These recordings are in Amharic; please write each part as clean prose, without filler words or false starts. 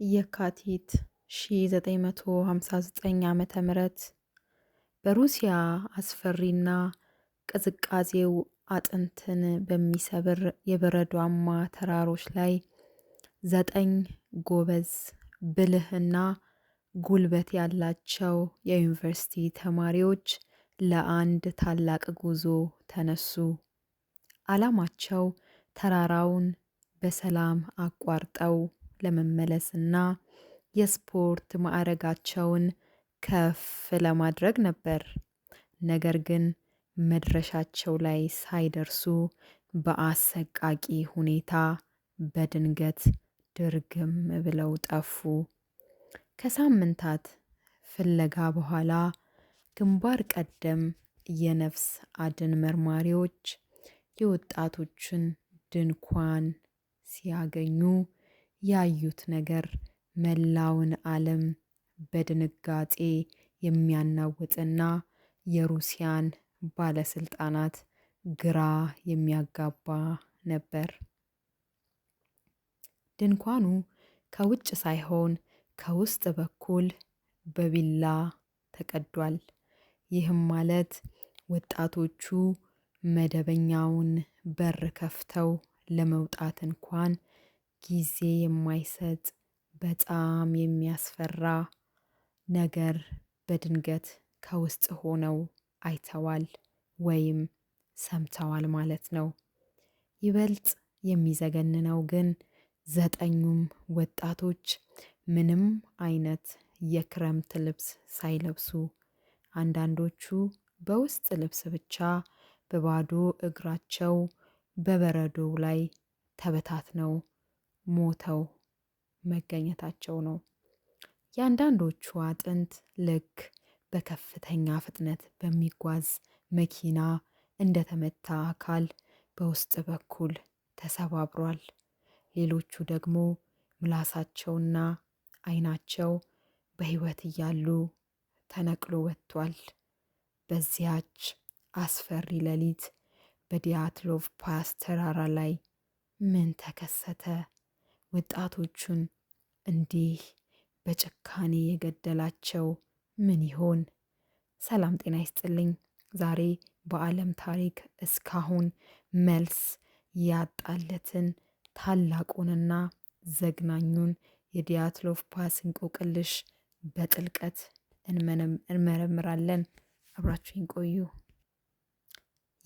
የካቲት 1959 ዓመተ ምህረት በሩሲያ አስፈሪና ቅዝቃዜው አጥንትን በሚሰብር የበረዷማ ተራሮች ላይ 9 ጎበዝ ብልህና ጉልበት ያላቸው የዩኒቨርሲቲ ተማሪዎች ለአንድ ታላቅ ጉዞ ተነሱ። ዓላማቸው ተራራውን በሰላም አቋርጠው ለመመለስና የስፖርት ማዕረጋቸውን ከፍ ለማድረግ ነበር። ነገር ግን መድረሻቸው ላይ ሳይደርሱ በአሰቃቂ ሁኔታ በድንገት ድርግም ብለው ጠፉ። ከሳምንታት ፍለጋ በኋላ ግንባር ቀደም የነፍስ አድን መርማሪዎች የወጣቶችን ድንኳን ሲያገኙ ያዩት ነገር መላውን ዓለም በድንጋጤ የሚያናውጥና የሩሲያን ባለስልጣናት ግራ የሚያጋባ ነበር። ድንኳኑ ከውጭ ሳይሆን ከውስጥ በኩል በቢላ ተቀዷል። ይህም ማለት ወጣቶቹ መደበኛውን በር ከፍተው ለመውጣት እንኳን ጊዜ የማይሰጥ በጣም የሚያስፈራ ነገር በድንገት ከውስጥ ሆነው አይተዋል ወይም ሰምተዋል ማለት ነው። ይበልጥ የሚዘገንነው ግን 9ኙም ወጣቶች ምንም አይነት የክረምት ልብስ ሳይለብሱ፣ አንዳንዶቹ በውስጥ ልብስ ብቻ በባዶ እግራቸው በበረዶው ላይ ተበታትነው ሞተው መገኘታቸው ነው። የአንዳንዶቹ አጥንት ልክ በከፍተኛ ፍጥነት በሚጓዝ መኪና እንደተመታ አካል በውስጥ በኩል ተሰባብሯል። ሌሎቹ ደግሞ ምላሳቸውና ዓይናቸው በሕይወት እያሉ ተነቅሎ ወጥቷል። በዚያች አስፈሪ ሌሊት በዲያትሎቭ ፓስ ተራራ ላይ ምን ተከሰተ? ወጣቶቹን እንዲህ በጭካኔ የገደላቸው ምን ይሆን? ሰላም ጤና ይስጥልኝ። ዛሬ በዓለም ታሪክ እስካሁን መልስ ያጣለትን ታላቁንና ዘግናኙን የዲያትሎቭ ፓስ እንቆቅልሽ በጥልቀት እንመረምራለን። አብራችሁኝ ቆዩ።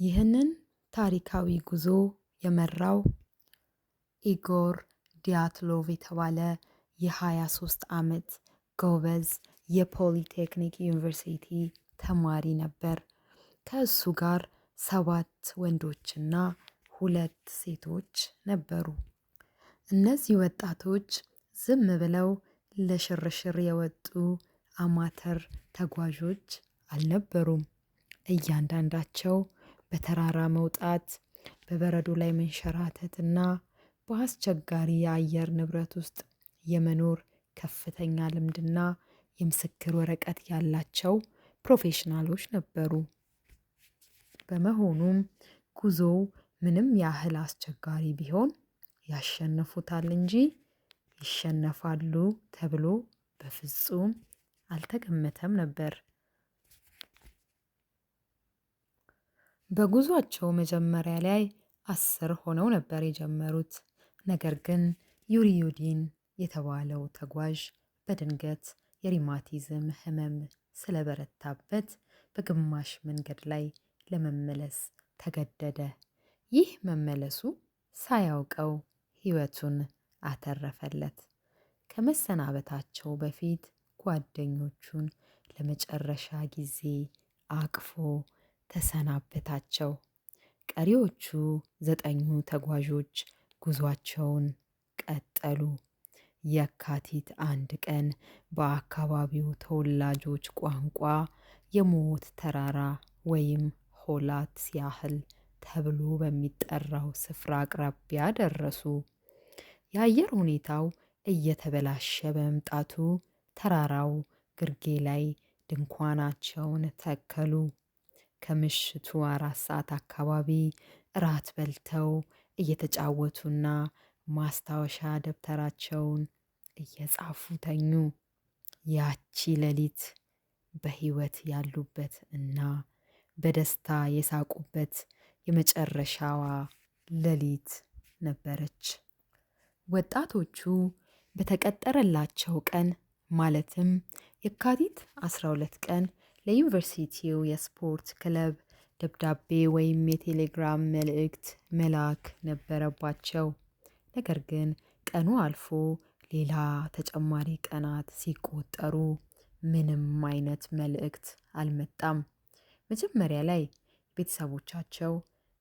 ይህንን ታሪካዊ ጉዞ የመራው ኢጎር ዲያትሎቭ የተባለ የ23 ዓመት ጎበዝ የፖሊቴክኒክ ዩኒቨርሲቲ ተማሪ ነበር። ከእሱ ጋር 7 ወንዶችና 2 ሴቶች ነበሩ። እነዚህ ወጣቶች ዝም ብለው ለሽርሽር የወጡ አማተር ተጓዦች አልነበሩም። እያንዳንዳቸው በተራራ መውጣት፣ በበረዶ ላይ መንሸራተትና በአስቸጋሪ የአየር ንብረት ውስጥ የመኖር ከፍተኛ ልምድና የምስክር ወረቀት ያላቸው ፕሮፌሽናሎች ነበሩ። በመሆኑም ጉዞው ምንም ያህል አስቸጋሪ ቢሆን ያሸንፉታል እንጂ ይሸነፋሉ ተብሎ በፍጹም አልተገመተም ነበር። በጉዟቸው መጀመሪያ ላይ 10 ሆነው ነበር የጀመሩት። ነገር ግን ዩሪዩዲን የተባለው ተጓዥ በድንገት የሪማቲዝም ህመም ስለበረታበት በግማሽ መንገድ ላይ ለመመለስ ተገደደ። ይህ መመለሱ ሳያውቀው ሕይወቱን አተረፈለት። ከመሰናበታቸው በፊት ጓደኞቹን ለመጨረሻ ጊዜ አቅፎ ተሰናበታቸው። ቀሪዎቹ 9ኙ ተጓዦች ጉዟቸውን ቀጠሉ። የካቲት 1 ቀን በአካባቢው ተወላጆች ቋንቋ የሞት ተራራ ወይም ሆላት ያህል ተብሎ በሚጠራው ስፍራ አቅራቢያ ደረሱ። የአየር ሁኔታው እየተበላሸ በመምጣቱ ተራራው ግርጌ ላይ ድንኳናቸውን ተከሉ። ከምሽቱ 4 ሰዓት አካባቢ እራት በልተው እየተጫወቱና ማስታወሻ ደብተራቸውን እየጻፉ ተኙ። ያቺ ሌሊት በሕይወት ያሉበት እና በደስታ የሳቁበት የመጨረሻዋ ሌሊት ነበረች። ወጣቶቹ በተቀጠረላቸው ቀን ማለትም የካቲት 12 ቀን ለዩኒቨርሲቲው የስፖርት ክለብ ደብዳቤ ወይም የቴሌግራም መልእክት መላክ ነበረባቸው። ነገር ግን ቀኑ አልፎ ሌላ ተጨማሪ ቀናት ሲቆጠሩ ምንም አይነት መልእክት አልመጣም። መጀመሪያ ላይ ቤተሰቦቻቸው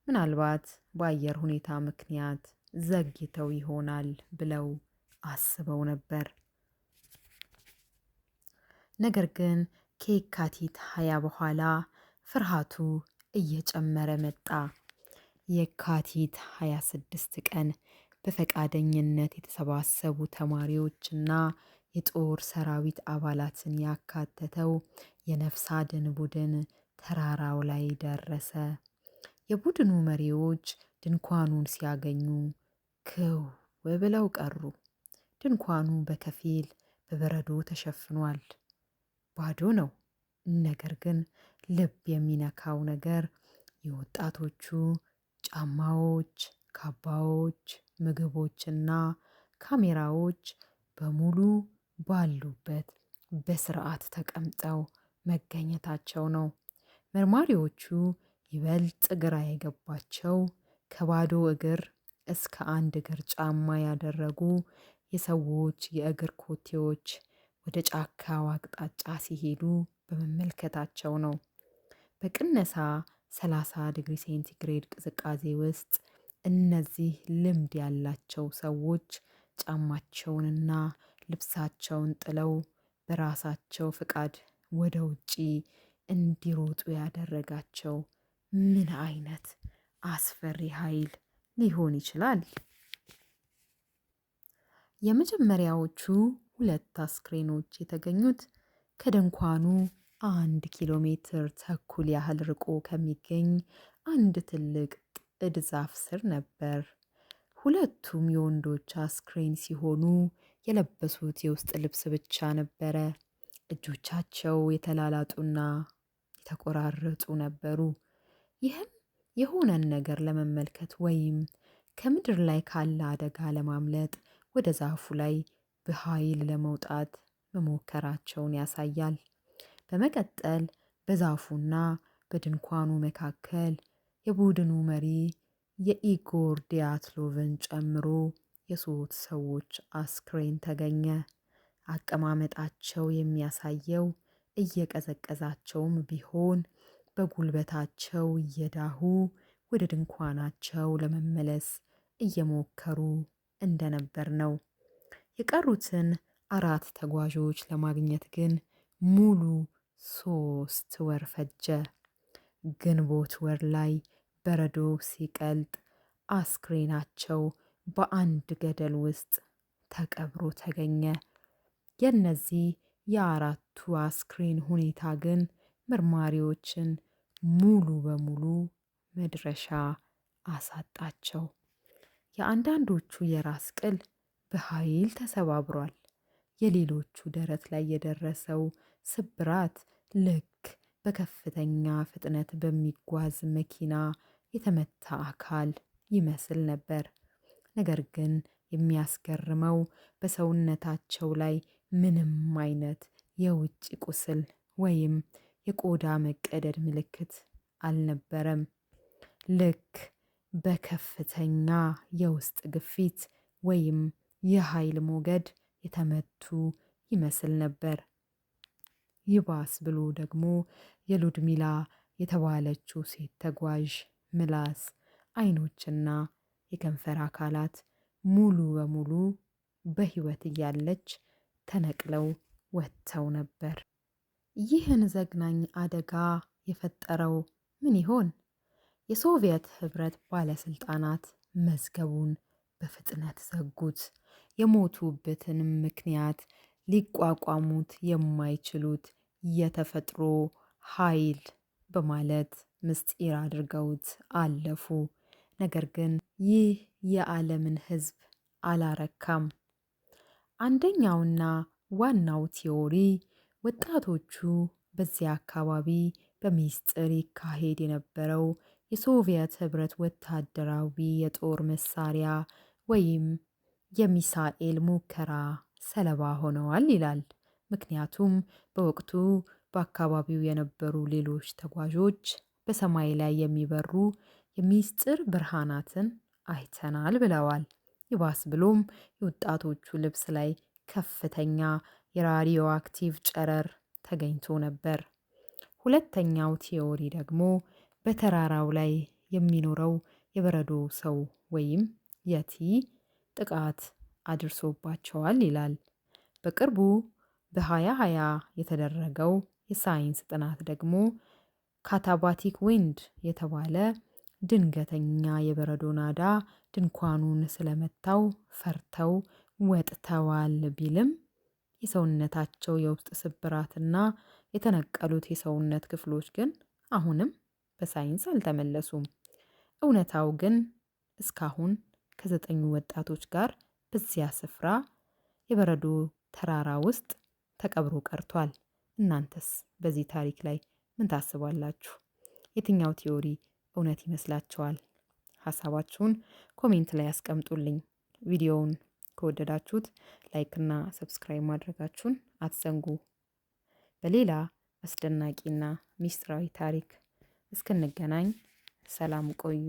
ምናልባት በአየር ሁኔታ ምክንያት ዘግይተው ይሆናል ብለው አስበው ነበር። ነገር ግን ከየካቲት 20 በኋላ ፍርሃቱ እየጨመረ መጣ። የካቲት 26 ቀን በፈቃደኝነት የተሰባሰቡ ተማሪዎችና የጦር ሰራዊት አባላትን ያካተተው የነፍስ አድን ቡድን ተራራው ላይ ደረሰ። የቡድኑ መሪዎች ድንኳኑን ሲያገኙ ክው ብለው ቀሩ። ድንኳኑ በከፊል በበረዶ ተሸፍኗል። ባዶ ነው። ነገር ግን ልብ የሚነካው ነገር የወጣቶቹ ጫማዎች፣ ካባዎች፣ ምግቦችና ካሜራዎች በሙሉ ባሉበት በስርዓት ተቀምጠው መገኘታቸው ነው። መርማሪዎቹ ይበልጥ ግራ የገባቸው ከባዶ እግር እስከ አንድ እግር ጫማ ያደረጉ የሰዎች የእግር ኮቴዎች ወደ ጫካው አቅጣጫ ሲሄዱ በመመልከታቸው ነው። በቅነሳ 30 ዲግሪ ሴንቲግሬድ ቅዝቃዜ ውስጥ እነዚህ ልምድ ያላቸው ሰዎች ጫማቸውንና ልብሳቸውን ጥለው በራሳቸው ፍቃድ ወደ ውጪ እንዲሮጡ ያደረጋቸው ምን አይነት አስፈሪ ኃይል ሊሆን ይችላል? የመጀመሪያዎቹ 2 አስክሬኖች የተገኙት ከድንኳኑ 1 ኪሎ ሜትር ተኩል ያህል ርቆ ከሚገኝ አንድ ትልቅ ጥድ ዛፍ ስር ነበር። ሁለቱም የወንዶች አስክሬን ሲሆኑ የለበሱት የውስጥ ልብስ ብቻ ነበረ። እጆቻቸው የተላላጡና የተቆራረጡ ነበሩ። ይህም የሆነን ነገር ለመመልከት ወይም ከምድር ላይ ካለ አደጋ ለማምለጥ ወደ ዛፉ ላይ በኃይል ለመውጣት መሞከራቸውን ያሳያል። በመቀጠል በዛፉና በድንኳኑ መካከል የቡድኑ መሪ የኢጎር ዲያትሎቭን ጨምሮ የ3 ሰዎች አስክሬን ተገኘ። አቀማመጣቸው የሚያሳየው እየቀዘቀዛቸውም ቢሆን በጉልበታቸው እየዳሁ ወደ ድንኳናቸው ለመመለስ እየሞከሩ እንደነበር ነው። የቀሩትን 4 ተጓዦች ለማግኘት ግን ሙሉ 3 ወር ፈጀ። ግንቦት ወር ላይ በረዶ ሲቀልጥ አስክሬናቸው በአንድ ገደል ውስጥ ተቀብሮ ተገኘ። የነዚህ የ4ቱ አስክሬን ሁኔታ ግን መርማሪዎችን ሙሉ በሙሉ መድረሻ አሳጣቸው። የአንዳንዶቹ የራስ ቅል በኃይል ተሰባብሯል። የሌሎቹ ደረት ላይ የደረሰው ስብራት ልክ በከፍተኛ ፍጥነት በሚጓዝ መኪና የተመታ አካል ይመስል ነበር። ነገር ግን የሚያስገርመው በሰውነታቸው ላይ ምንም አይነት የውጭ ቁስል ወይም የቆዳ መቀደድ ምልክት አልነበረም። ልክ በከፍተኛ የውስጥ ግፊት ወይም የኃይል ሞገድ የተመቱ ይመስል ነበር። ይባስ ብሎ ደግሞ የሉድሚላ የተባለችው ሴት ተጓዥ ምላስ፣ አይኖችና የከንፈር አካላት ሙሉ በሙሉ በሕይወት እያለች ተነቅለው ወጥተው ነበር። ይህን ዘግናኝ አደጋ የፈጠረው ምን ይሆን? የሶቪየት ኅብረት ባለስልጣናት መዝገቡን በፍጥነት ዘጉት። የሞቱበትንም ምክንያት ሊቋቋሙት የማይችሉት የተፈጥሮ ኃይል በማለት ምስጢር አድርገውት አለፉ። ነገር ግን ይህ የዓለምን ሕዝብ አላረካም። አንደኛውና ዋናው ቲዎሪ ወጣቶቹ በዚያ አካባቢ በሚስጥር ይካሄድ የነበረው የሶቪየት ህብረት ወታደራዊ የጦር መሳሪያ ወይም የሚሳኤል ሙከራ ሰለባ ሆነዋል ይላል። ምክንያቱም በወቅቱ በአካባቢው የነበሩ ሌሎች ተጓዦች በሰማይ ላይ የሚበሩ የሚስጥር ብርሃናትን አይተናል ብለዋል። ይባስ ብሎም የወጣቶቹ ልብስ ላይ ከፍተኛ የራዲዮ አክቲቭ ጨረር ተገኝቶ ነበር። ሁለተኛው ቲዎሪ ደግሞ በተራራው ላይ የሚኖረው የበረዶ ሰው ወይም የቲ ጥቃት አድርሶባቸዋል ይላል። በቅርቡ በ2020 የተደረገው የሳይንስ ጥናት ደግሞ ካታባቲክ ዊንድ የተባለ ድንገተኛ የበረዶ ናዳ ድንኳኑን ስለመታው ፈርተው ወጥተዋል ቢልም የሰውነታቸው የውስጥ ስብራትና የተነቀሉት የሰውነት ክፍሎች ግን አሁንም በሳይንስ አልተመለሱም። እውነታው ግን እስካሁን ከ9 ወጣቶች ጋር በዚያ ስፍራ የበረዶ ተራራ ውስጥ ተቀብሮ ቀርቷል። እናንተስ በዚህ ታሪክ ላይ ምን ታስባላችሁ? የትኛው ቲዎሪ እውነት ይመስላችኋል? ሀሳባችሁን ኮሜንት ላይ ያስቀምጡልኝ። ቪዲዮውን ከወደዳችሁት ላይክ እና ሰብስክራይብ ማድረጋችሁን አትዘንጉ። በሌላ አስደናቂና ሚስጥራዊ ታሪክ እስክንገናኝ ሰላም ቆዩ።